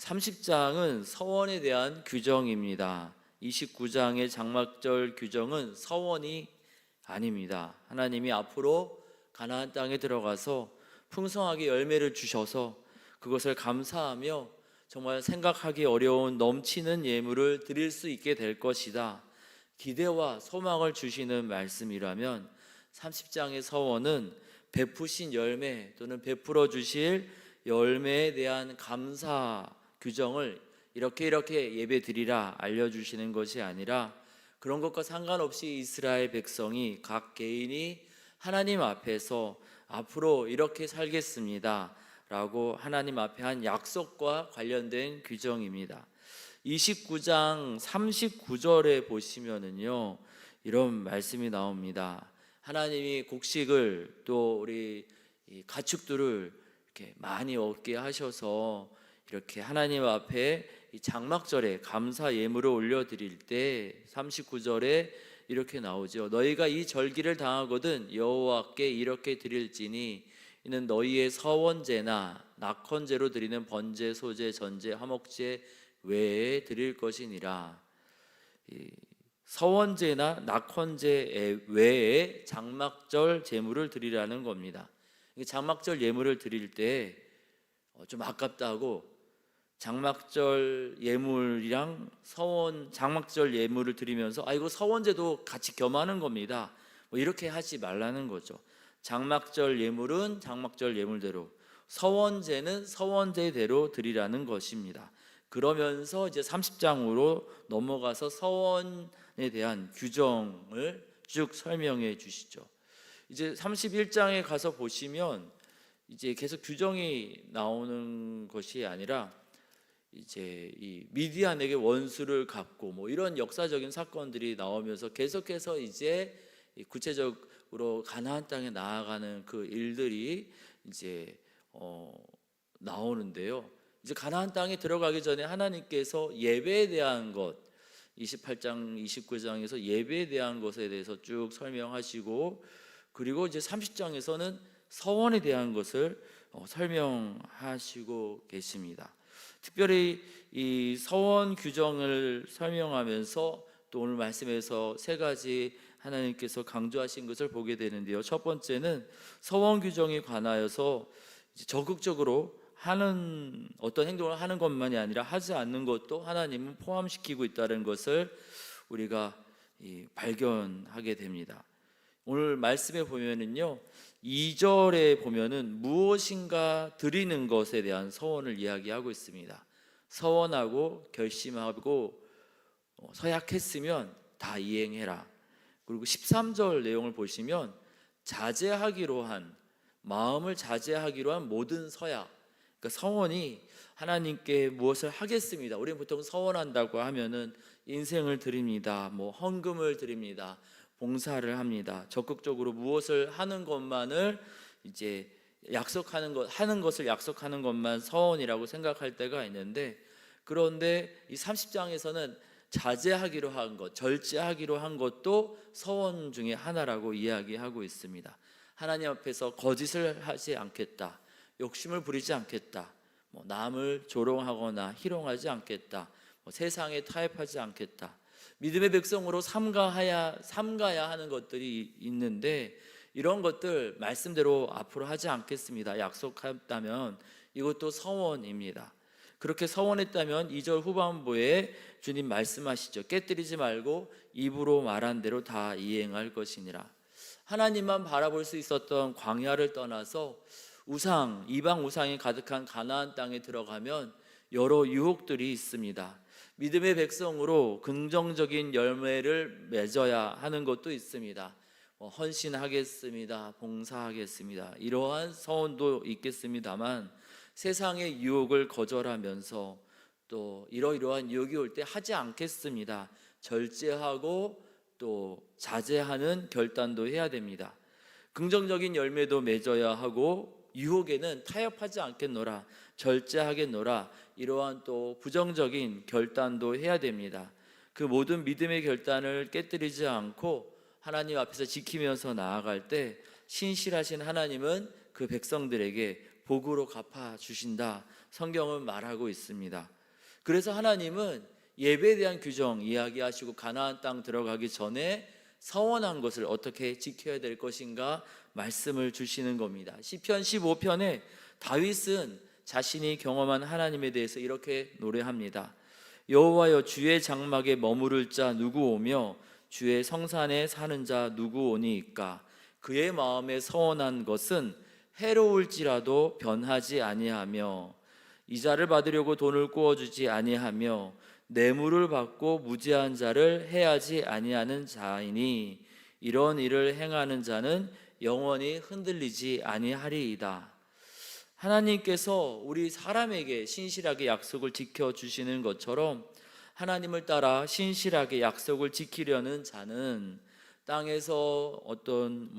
30장은 서원에 대한 규정입니다. 29장의 장막절 규정은 서원이 아닙니다. 하나님이 앞으로 가나안 땅에 들어가서 풍성하게 열매를 주셔서 그것을 감사하며 정말 생각하기 어려운 넘치는 예물을 드릴 수 있게 될 것이다, 기대와 소망을 주시는 말씀이라면 30장의 서원은 베푸신 열매 또는 베풀어 주실 열매에 대한 감사 규정을 이렇게 예배 드리라 알려주시는 것이 아니라, 그런 것과 상관없이 이스라엘 백성이 각 개인이 하나님 앞에서 앞으로 이렇게 살겠습니다 라고 하나님 앞에 한 약속과 관련된 규정입니다. 29장 39절에 보시면은요, 이런 말씀이 나옵니다. 하나님이 곡식을 또 우리 가축들을 이렇게 많이 얻게 하셔서 이렇게 하나님 앞에 이 장막절에 감사 예물을 올려드릴 때 39절에 이렇게 나오죠. 너희가 이 절기를 당하거든 여호와께 이렇게 드릴지니 이는 너희의 서원제나 낙헌제로 드리는 번제, 소제, 전제, 화목제 외에 드릴 것이니라. 서원제나 낙헌제 외에 장막절 제물을 드리라는 겁니다. 장막절 예물을 드릴 때 좀 아깝다고 장막절 예물이랑 장막절 예물을 드리면서 이거 서원제도 같이 겸하는 겁니다, 뭐 이렇게 하지 말라는 거죠. 장막절 예물은 장막절 예물대로, 서원제는 서원제대로 드리라는 것입니다. 그러면서 이제 30장으로 넘어가서 서원에 대한 규정을 쭉 설명해 주시죠. 이제 31장에 가서 보시면 이제 계속 규정이 나오는 것이 아니라 이제 이 미디안에게 원수를 갚고 뭐 이런 역사적인 사건들이 나오면서 계속해서 이제 구체적으로 가나안 땅에 나아가는 그 일들이 이제 나오는데요. 이제 가나안 땅에 들어가기 전에 하나님께서 예배에 대한 것, 28장 29장에서 예배에 대한 것에 대해서 쭉 설명하시고, 그리고 이제 30장에서는 서원에 대한 것을 설명하시고 계십니다. 특별히 이 서원 규정을 설명하면서 또 오늘 말씀에서 세 가지 하나님께서 강조하신 것을 보게 되는데요. 첫 번째는 서원 규정에 관하여서 적극적으로 하는 어떤 행동을 하는 것만이 아니라 하지 않는 것도 하나님은 포함시키고 있다는 것을 우리가 발견하게 됩니다. 오늘 말씀에 보면은요, 2절에 보면은 무엇인가 드리는 것에 대한 서원을 이야기하고 있습니다. 서원하고 결심하고 서약했으면 다 이행해라. 그리고 13절 내용을 보시면 마음을 자제하기로 한 모든 서약, 그러니까 서원이 하나님께 무엇을 하겠습니다. 우리는 보통 서원한다고 하면은 인생을 드립니다, 뭐 헌금을 드립니다, 봉사를 합니다. 적극적으로 무엇을 하는 것만을 이제 하는 것을 약속하는 것만 서원이라고 생각할 때가 있는데, 그런데 이 30장에서는 자제하기로 한 것, 절제하기로 한 것도 서원 중에 하나라고 이야기하고 있습니다. 하나님 앞에서 거짓을 하지 않겠다, 욕심을 부리지 않겠다, 뭐 남을 조롱하거나 희롱하지 않겠다, 뭐 세상에 타협하지 않겠다, 믿음의 백성으로 삼가야 하는 것들이 있는데, 이런 것들 말씀대로 앞으로 하지 않겠습니다 약속했다면 이것도 서원입니다. 그렇게 서원했다면 2절 후반부에 주님 말씀하시죠. 깨뜨리지 말고 입으로 말한 대로 다 이행할 것이니라. 하나님만 바라볼 수 있었던 광야를 떠나서 이방 우상이 가득한 가나안 땅에 들어가면 여러 유혹들이 있습니다. 믿음의 백성으로 긍정적인 열매를 맺어야 하는 것도 있습니다. 헌신하겠습니다, 봉사하겠습니다, 이러한 서원도 있겠습니다만, 세상의 유혹을 거절하면서 또 이러이러한 유혹이 올 때 하지 않겠습니다, 절제하고 또 자제하는 결단도 해야 됩니다. 긍정적인 열매도 맺어야 하고 유혹에는 타협하지 않겠노라, 절제하겠노라, 이러한 또 부정적인 결단도 해야 됩니다. 그 모든 믿음의 결단을 깨뜨리지 않고 하나님 앞에서 지키면서 나아갈 때 신실하신 하나님은 그 백성들에게 복으로 갚아주신다, 성경은 말하고 있습니다. 그래서 하나님은 예배에 대한 규정 이야기하시고 가나안 땅 들어가기 전에 서원한 것을 어떻게 지켜야 될 것인가 말씀을 주시는 겁니다. 시편 15편에 다윗은 자신이 경험한 하나님에 대해서 이렇게 노래합니다. 여호와여, 주의 장막에 머무를 자 누구 오며 주의 성산에 사는 자 누구 오니이까. 그의 마음에 서원한 것은 해로울지라도 변하지 아니하며 이자를 받으려고 돈을 꾸어주지 아니하며 뇌물을 받고 무죄한 자를 해하지 아니하는 자이니 이런 일을 행하는 자는 영원히 흔들리지 아니하리이다. 하나님께서 우리 사람에게 신실하게 약속을 지켜주시는 것처럼 하나님을 따라 신실하게 약속을 지키려는 자는 땅에서 어떤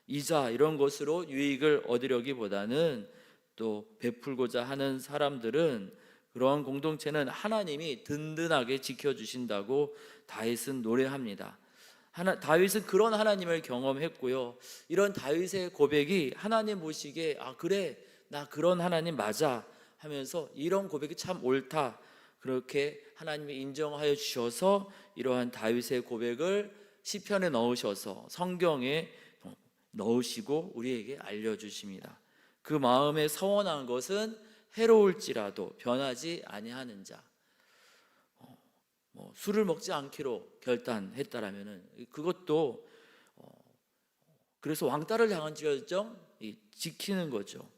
이자 이런 것으로 유익을 얻으려기보다는 또 베풀고자 하는 사람들은 그러한 공동체는 하나님이 든든하게 지켜주신다고 다윗은 노래합니다. 다윗은 그런 하나님을 경험했고요. 이런 다윗의 고백이 하나님 보시기에 그래, 나 그런 하나님 맞아 하면서 이런 고백이 참 옳다, 그렇게 하나님이 인정하여 주셔서 이러한 다윗의 고백을 시편에 넣으셔서 성경에 넣으시고 우리에게 알려주십니다. 그 마음에 서원한 것은 해로울지라도 변하지 아니하는 자. 술을 먹지 않기로 결단했다라면은 그것도 그래서 왕따를 당한지언정 지키는 거죠.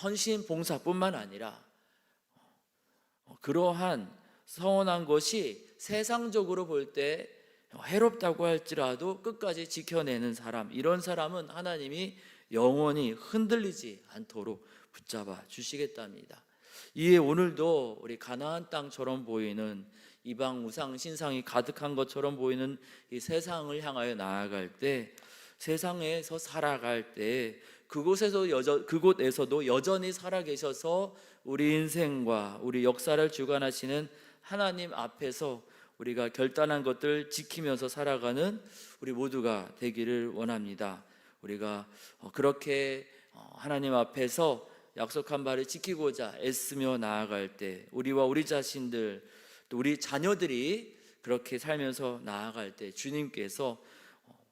헌신 봉사뿐만 아니라 그러한 서원한 것이 세상적으로 볼 때 해롭다고 할지라도 끝까지 지켜내는 사람, 이런 사람은 하나님이 영원히 흔들리지 않도록 붙잡아 주시겠답니다. 이에 오늘도 우리 가나안 땅처럼 보이는 이방 우상 신상이 가득한 것처럼 보이는 이 세상을 향하여 나아갈 때, 세상에서 살아갈 때 그곳에서도 여전히 살아계셔서 우리 인생과 우리 역사를 주관하시는 하나님 앞에서 우리가 결단한 것들 지키면서 살아가는 우리 모두가 되기를 원합니다. 우리가 그렇게 하나님 앞에서 약속한 바를 지키고자 애쓰며 나아갈 때, 우리와 우리 자신들 또 우리 자녀들이 그렇게 살면서 나아갈 때 주님께서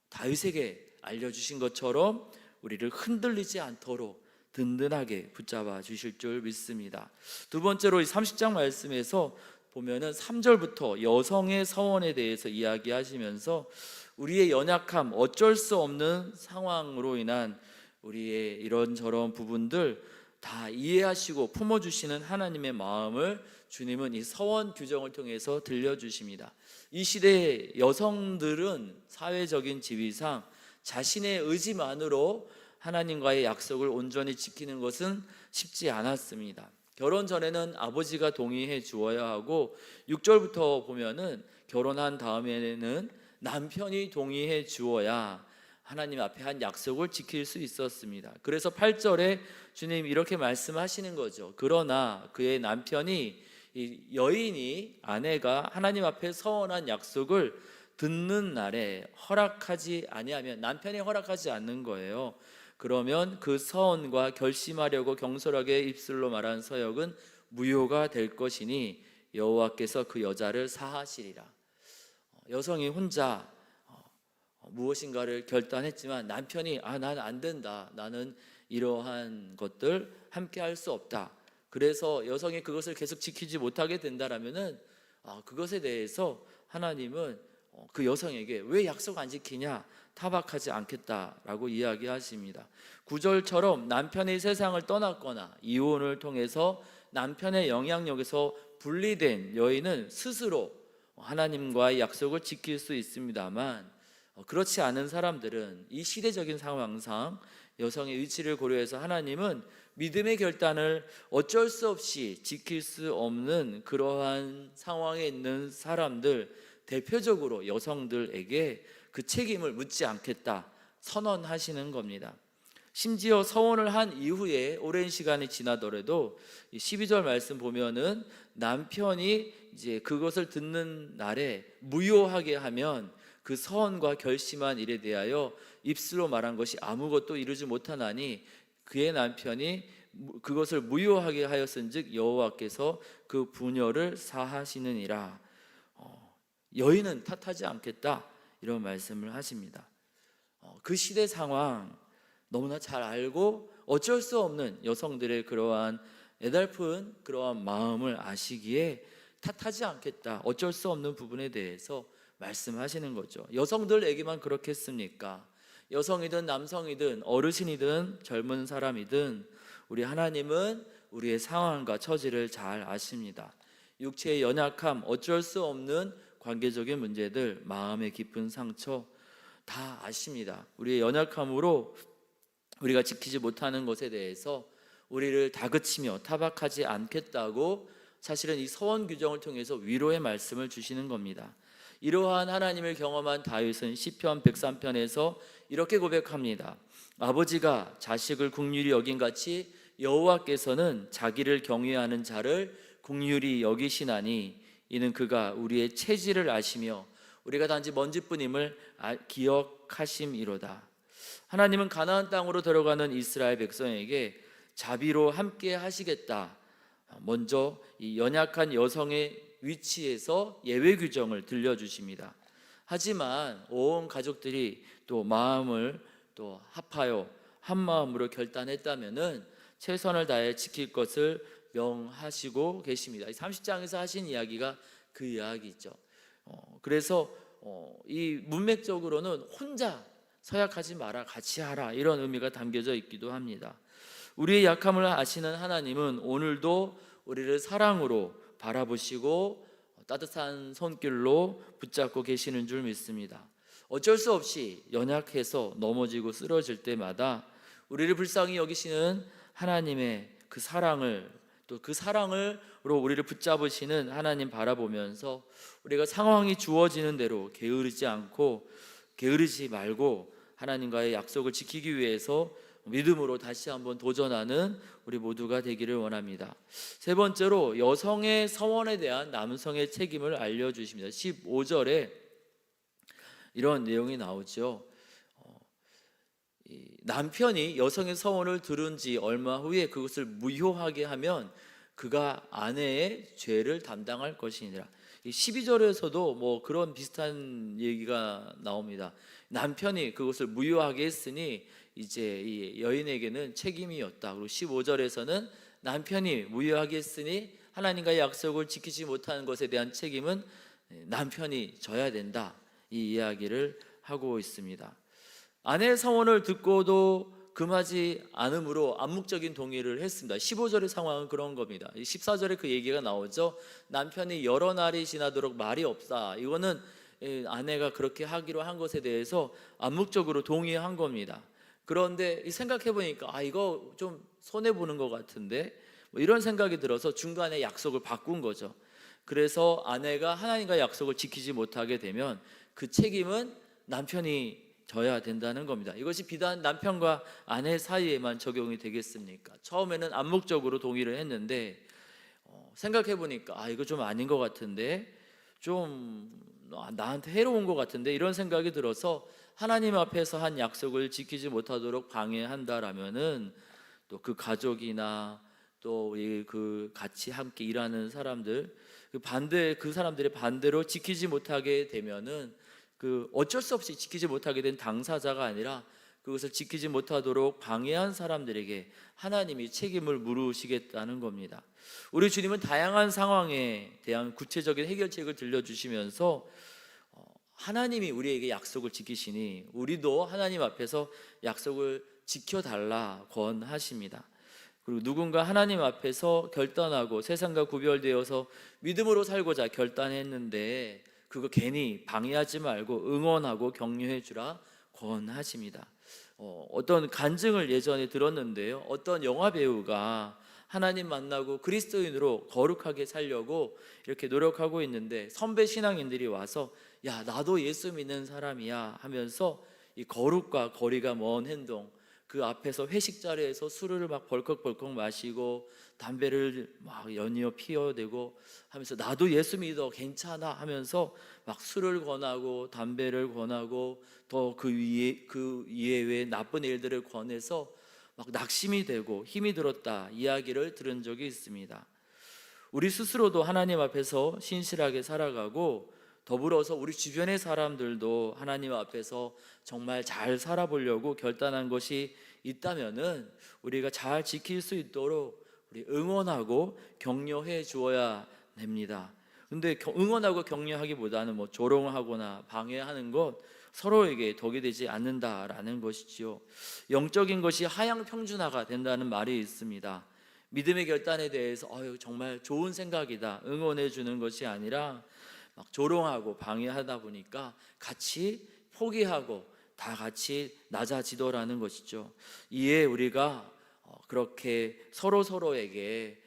다윗에게 알려주신 것처럼 우리를 흔들리지 않도록 든든하게 붙잡아 주실 줄 믿습니다. 두 번째로 이 30장 말씀에서 보면은 3절부터 여성의 서원에 대해서 이야기하시면서 우리의 연약함, 어쩔 수 없는 상황으로 인한 우리의 이런저런 부분들 다 이해하시고 품어주시는 하나님의 마음을 주님은 이 서원 규정을 통해서 들려주십니다. 이 시대의 여성들은 사회적인 지위상 자신의 의지만으로 하나님과의 약속을 온전히 지키는 것은 쉽지 않았습니다. 결혼 전에는 아버지가 동의해 주어야 하고 6절부터 보면은 결혼한 다음에는 남편이 동의해 주어야 하나님 앞에 한 약속을 지킬 수 있었습니다. 그래서 8절에 주님 이렇게 말씀하시는 거죠. 그러나 그의 남편이, 이 여인이, 아내가 하나님 앞에 서원한 약속을 듣는 날에 허락하지 아니하면, 남편이 허락하지 않는 거예요. 그러면 그 서원과 결심하려고 경솔하게 입술로 말한 서역은 무효가 될 것이니 여호와께서 그 여자를 사하시리라. 여성이 혼자 무엇인가를 결단했지만 남편이 난 안 된다, 나는 이러한 것들 함께 할 수 없다, 그래서 여성이 그것을 계속 지키지 못하게 된다라면은 그것에 대해서 하나님은 그 여성에게 왜 약속 안 지키냐, 타박하지 않겠다라고 이야기하십니다. 9절처럼 남편이 세상을 떠났거나 이혼을 통해서 남편의 영향력에서 분리된 여인은 스스로 하나님과의 약속을 지킬 수 있습니다만, 그렇지 않은 사람들은 이 시대적인 상황상 여성의 위치를 고려해서 하나님은 믿음의 결단을 어쩔 수 없이 지킬 수 없는 그러한 상황에 있는 사람들, 대표적으로 여성들에게 그 책임을 묻지 않겠다 선언하시는 겁니다. 심지어 서원을 한 이후에 오랜 시간이 지나더라도 12절 말씀 보면은 남편이 이제 그것을 듣는 날에 무효하게 하면 그 서원과 결심한 일에 대하여 입술로 말한 것이 아무것도 이루지 못하나니 그의 남편이 그것을 무효하게 하였은즉 여호와께서 그 분열을 사하시느니라. 여인은 탓하지 않겠다, 이런 말씀을 하십니다. 그 시대 상황 너무나 잘 알고 어쩔 수 없는 여성들의 그러한 애달픈 그러한 마음을 아시기에 탓하지 않겠다, 어쩔 수 없는 부분에 대해서 말씀하시는 거죠. 여성들에게만 그렇겠습니까? 여성이든 남성이든 어르신이든 젊은 사람이든 우리 하나님은 우리의 상황과 처지를 잘 아십니다. 육체의 연약함, 어쩔 수 없는 관계적인 문제들, 마음의 깊은 상처 다 아십니다. 우리의 연약함으로 우리가 지키지 못하는 것에 대해서 우리를 다그치며 타박하지 않겠다고 사실은 이 서원 규정을 통해서 위로의 말씀을 주시는 겁니다. 이러한 하나님을 경험한 다윗은 시편 103편에서 이렇게 고백합니다. 아버지가 자식을 긍휼히 여긴 같이 여호와께서는 자기를 경외하는 자를 긍휼히 여기시나니 이는 그가 우리의 체질을 아시며 우리가 단지 먼지뿐임을 기억하심이로다. 하나님은 가나안 땅으로 들어가는 이스라엘 백성에게 자비로 함께 하시겠다. 먼저 이 연약한 여성의 위치에서 예외 규정을 들려주십니다. 하지만 온 가족들이 또 마음을 또 합하여 한 마음으로 결단했다면은 최선을 다해 지킬 것을 명하시고 계십니다. 30장에서 하신 이야기가 그 이야기죠. 그래서 이 문맥적으로는 혼자 서약하지 마라, 같이 하라, 이런 의미가 담겨져 있기도 합니다. 우리의 약함을 아시는 하나님은 오늘도 우리를 사랑으로 바라보시고 따뜻한 손길로 붙잡고 계시는 줄 믿습니다. 어쩔 수 없이 연약해서 넘어지고 쓰러질 때마다 우리를 불쌍히 여기시는 하나님의 그 사랑을, 또 그 사랑으로 우리를 붙잡으시는 하나님 바라보면서 우리가 상황이 주어지는 대로 게으르지 말고 하나님과의 약속을 지키기 위해서 믿음으로 다시 한번 도전하는 우리 모두가 되기를 원합니다. 세 번째로 여성의 서원에 대한 남성의 책임을 알려주십니다. 15절에 이런 내용이 나오죠. 남편이 여성의 서원을 들은 지 얼마 후에 그것을 무효하게 하면 그가 아내의 죄를 담당할 것이니라. 12절에서도 뭐 그런 비슷한 얘기가 나옵니다. 남편이 그것을 무효하게 했으니 이제 이 여인에게는 책임이었다. 그리고 15절에서는 남편이 무효하게 했으니 하나님과의 약속을 지키지 못하는 것에 대한 책임은 남편이 져야 된다, 이 이야기를 하고 있습니다. 아내의 서원을 듣고도 금하지 않으므로 암묵적인 동의를 했습니다. 15절의 상황은 그런 겁니다. 14절에 그 얘기가 나오죠. 남편이 여러 날이 지나도록 말이 없다. 이거는 아내가 그렇게 하기로 한 것에 대해서 암묵적으로 동의한 겁니다. 그런데 생각해 보니까 이거 좀 손해 보는 것 같은데, 뭐 이런 생각이 들어서 중간에 약속을 바꾼 거죠. 그래서 아내가 하나님과 약속을 지키지 못하게 되면 그 책임은 남편이 져야 된다는 겁니다. 이것이 비단 남편과 아내 사이에만 적용이 되겠습니까? 처음에는 암묵적으로 동의를 했는데 생각해 보니까 이거 좀 아닌 것 같은데, 좀 나한테 해로운 것 같은데, 이런 생각이 들어서 하나님 앞에서 한 약속을 지키지 못하도록 방해한다라면은 또 그 가족이나 또 그 같이 함께 일하는 사람들, 그 사람들의 반대로 지키지 못하게 되면은 어쩔 수 없이 지키지 못하게 된 당사자가 아니라 그것을 지키지 못하도록 방해한 사람들에게 하나님이 책임을 물으시겠다는 겁니다. 우리 주님은 다양한 상황에 대한 구체적인 해결책을 들려주시면서 하나님이 우리에게 약속을 지키시니 우리도 하나님 앞에서 약속을 지켜달라 권하십니다. 그리고 누군가 하나님 앞에서 결단하고 세상과 구별되어서 믿음으로 살고자 결단했는데 그거 괜히 방해하지 말고 응원하고 격려해 주라 권하십니다. 어떤 간증을 예전에 들었는데요, 어떤 영화 배우가 하나님 만나고 그리스도인으로 거룩하게 살려고 이렇게 노력하고 있는데 선배 신앙인들이 와서 야, 나도 예수 믿는 사람이야 하면서 이 거룩과 거리가 먼 행동, 그 앞에서 회식 자리에서 술을 막 벌컥벌컥 마시고 담배를 막 연이어 피워대고 하면서 나도 예수 믿어 괜찮아 하면서 막 술을 권하고 담배를 권하고 더 그 이외의 나쁜 일들을 권해서 막 낙심이 되고 힘이 들었다 이야기를 들은 적이 있습니다. 우리 스스로도 하나님 앞에서 신실하게 살아가고 더불어서 우리 주변의 사람들도 하나님 앞에서 정말 잘 살아보려고 결단한 것이 있다면은 우리가 잘 지킬 수 있도록 우리 응원하고 격려해 주어야 됩니다. 근데 응원하고 격려하기보다는 뭐 조롱하거나 방해하는 것 서로에게 덕이 되지 않는다라는 것이지요. 영적인 것이 하향평준화가 된다는 말이 있습니다. 믿음의 결단에 대해서 정말 좋은 생각이다 응원해 주는 것이 아니라 막 조롱하고 방해하다 보니까 같이 포기하고 다 같이 낮아지더라는 것이죠. 이에 우리가 그렇게 서로에게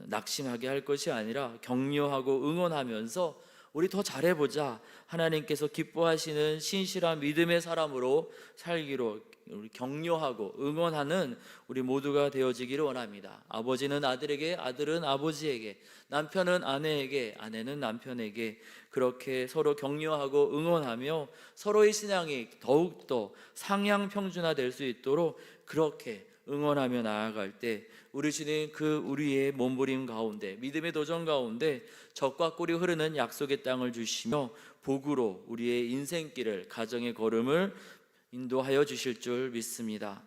낙심하게 할 것이 아니라 격려하고 응원하면서 우리 더 잘해보자, 하나님께서 기뻐하시는 신실한 믿음의 사람으로 살기로 우리 격려하고 응원하는 우리 모두가 되어지기를 원합니다. 아버지는 아들에게, 아들은 아버지에게, 남편은 아내에게, 아내는 남편에게 그렇게 서로 격려하고 응원하며 서로의 신앙이 더욱더 상향 평준화될 수 있도록 그렇게 응원하며 나아갈 때 우리 주님 우리의 몸부림 가운데 믿음의 도전 가운데 적과 꿀이 흐르는 약속의 땅을 주시며 복으로 우리의 인생길을 가정의 걸음을 인도하여 주실 줄 믿습니다.